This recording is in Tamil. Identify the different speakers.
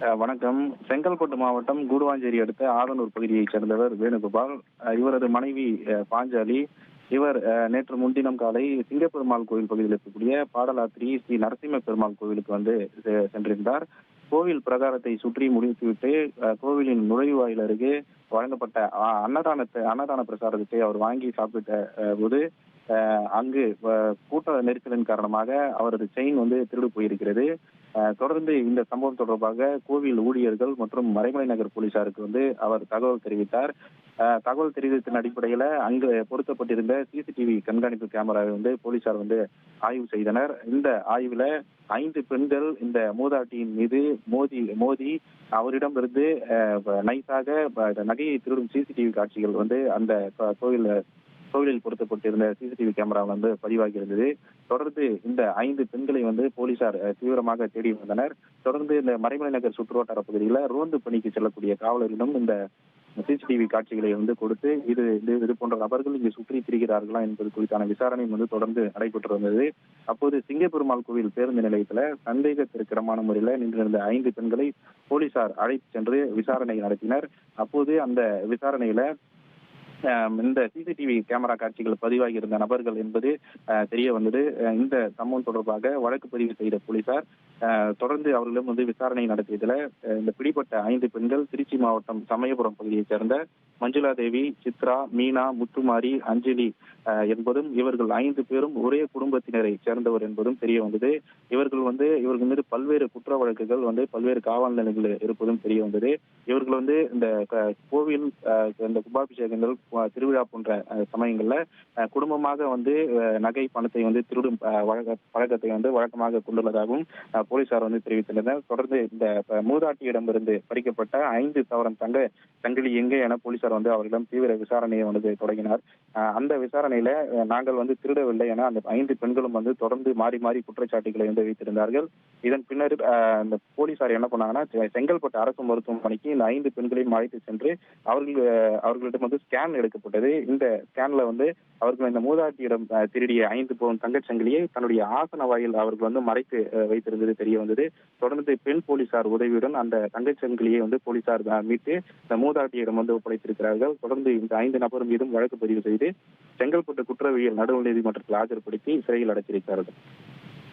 Speaker 1: வணக்கம். செங்கல்பட்டு மாவட்டம் கூடுவாஞ்சேரி அடுத்த ஆதனூர் பகுதியைச் சேர்ந்தவர் வேணுகோபால். இவரது மனைவி பாஞ்சாலி. இவர் நேற்று முன்தினம் காலை சிங்கப்பெருமாள் கோவில் பகுதியில் இருக்கக்கூடிய பாடலாத்திரி ஸ்ரீ நரசிம்ம பெருமாள் கோவிலுக்கு வந்து சென்றிருந்தார். கோவில் பிரகாரத்தை சுற்றி முடித்துவிட்டு கோவிலின் நுழைவாயில் அருகே வழங்கப்பட்ட அன்னதான பிரசாதத்தை அவர் வாங்கி சாப்பிட்ட போது அங்கு கூட்ட நெரிசலின் காரணமாக அவரது செயின் வந்து திருடு போயிருக்கிறது. தொடர்ந்து இந்த சம்பவம் தொடர்பாக கோவில் ஊழியர்கள் மற்றும் மறைமலை நகர் போலீசாருக்கு வந்து அவர் தகவல் தெரிவித்தார். தகவல் தெரிவித்ததன் அடிப்படையில அங்கு பொருத்தப்பட்டிருந்த சிசிடிவி கண்காணிப்பு கேமராவை வந்து போலீசார் வந்து ஆய்வு செய்தனர். இந்த ஆய்வுல 5 பெண்கள் இந்த மூதாட்டியின் மீது மோதி அவரிடமிருந்து நைஸாக நகையை திருடும் சிசிடிவி காட்சிகள் வந்து அந்த கோவிலில் பொருத்தப்பட்டிருந்த சிசிடிவி கேமரா வந்து பதிவாகி இருந்தது. தொடர்ந்து இந்த 5 பெண்களை வந்து போலீசார் தீவிரமாக தேடி வந்தனர். தொடர்ந்து இந்த மறைமலை நகர் சுற்றுவட்டார பகுதியில் ரோந்து பணிக்கு செல்லக்கூடிய காவலரிடம் இந்த சிசிடிவி காட்சிகளை வந்து கொடுத்து இது போன்ற நபர்கள் இங்கு சுற்றி திரிகிறார்களா என்பது குறித்தான விசாரணை வந்து தொடர்ந்து நடைபெற்று வந்தது. அப்போது சிங்கப்பெருமாள் கோவில் பேருந்து நிலையத்துல சந்தேகத்திற்கிடமான முறையில் நின்றிருந்த 5 பெண்களை போலீசார் அழைத்து சென்று விசாரணை நடத்தினர். அப்போது அந்த விசாரணையில இந்த சிசிடிவி கேமரா காட்சிகள் பதிவாகி இருந்த நபர்கள் என்பது தெரிய வந்தது. இந்த சம்பவம் தொடர்பாக வழக்கு பதிவு செய்த போலீசார் தொடர்ந்து அவர்களிடம் வந்து விசாரணை நடத்தியதுல இந்த பிடிப்பட்ட 5 பெண்கள் திருச்சி மாவட்டம் சமயபுரம் பகுதியைச் சேர்ந்த மஞ்சுளா தேவி, சித்ரா, மீனா, முத்துமாரி, அஞ்சலி என்பதும் இவர்கள் 5 பேரும் ஒரே குடும்பத்தினரை சேர்ந்தவர் என்பதும் தெரிய வந்தது. இவர்கள் மீது பல்வேறு குற்ற வழக்குகள் வந்து பல்வேறு காவல் நிலையங்களில் இருப்பதும் தெரிய வந்தது. இவர்கள் வந்து இந்த கோவில் இந்த கும்பாபிஷேகங்கள் திருவிழா போன்ற சமயங்கள்ல குடும்பமாக வந்து நகை பணத்தை வந்து திருடும் பழக்கத்தை வந்து வழக்கமாக கொண்டுள்ளதாகவும் போலீசார் வந்து தெரிவித்துள்ளனர். தொடர்ந்து இந்த மூதாட்டியிடமிருந்து பறிக்கப்பட்ட 5 சவரன் தங்க சங்கிலி எங்கே என போலீசார் வந்து அவர்களிடம் தீவிர விசாரணையை வந்து தொடங்கினார். அந்த விசாரணையில நாங்கள் வந்து திருடவில்லை என அந்த 5 பெண்களும் வந்து தொடர்ந்து மாறி மாறி குற்றச்சாட்டுகளை வந்து வைத்திருந்தார்கள். இதன் பின்னர் இந்த போலீசார் என்ன பண்ணாங்கன்னா செங்கல்பட்டு அரசு மருத்துவமனைக்கு இந்த 5 பெண்களையும் அழைத்து சென்று அவர்களிடம் வந்து ஸ்கேன் எடுக்கப்பட்டது. இந்த ஸ்கேன்ல வந்து அவர்கள் இந்த மூதாட்டியிடம் திருடிய 5 பவுன் தங்கச்சங்கிலியை தன்னுடைய ஆசன வாயில் அவர்கள் வந்து மறைத்து வைத்திருந்தது தெரிய வந்தது. தொடர்ந்து பெண் போலீசார் உதவியுடன் அந்த தங்கச்சங்கிலியை வந்து போலீசார் மீட்டு இந்த மூதாட்டியிடம் வந்து ஒப்படைத்திருக்கிறார்கள். தொடர்ந்து இந்த 5 நபர் மீதும் வழக்கு பதிவு செய்து செங்கல்பட்டு குற்றவியல் நடுவர் நீதிமன்றத்தில் ஆஜர்படுத்தி சிறையில் அடைத்திருக்கிறார்கள்.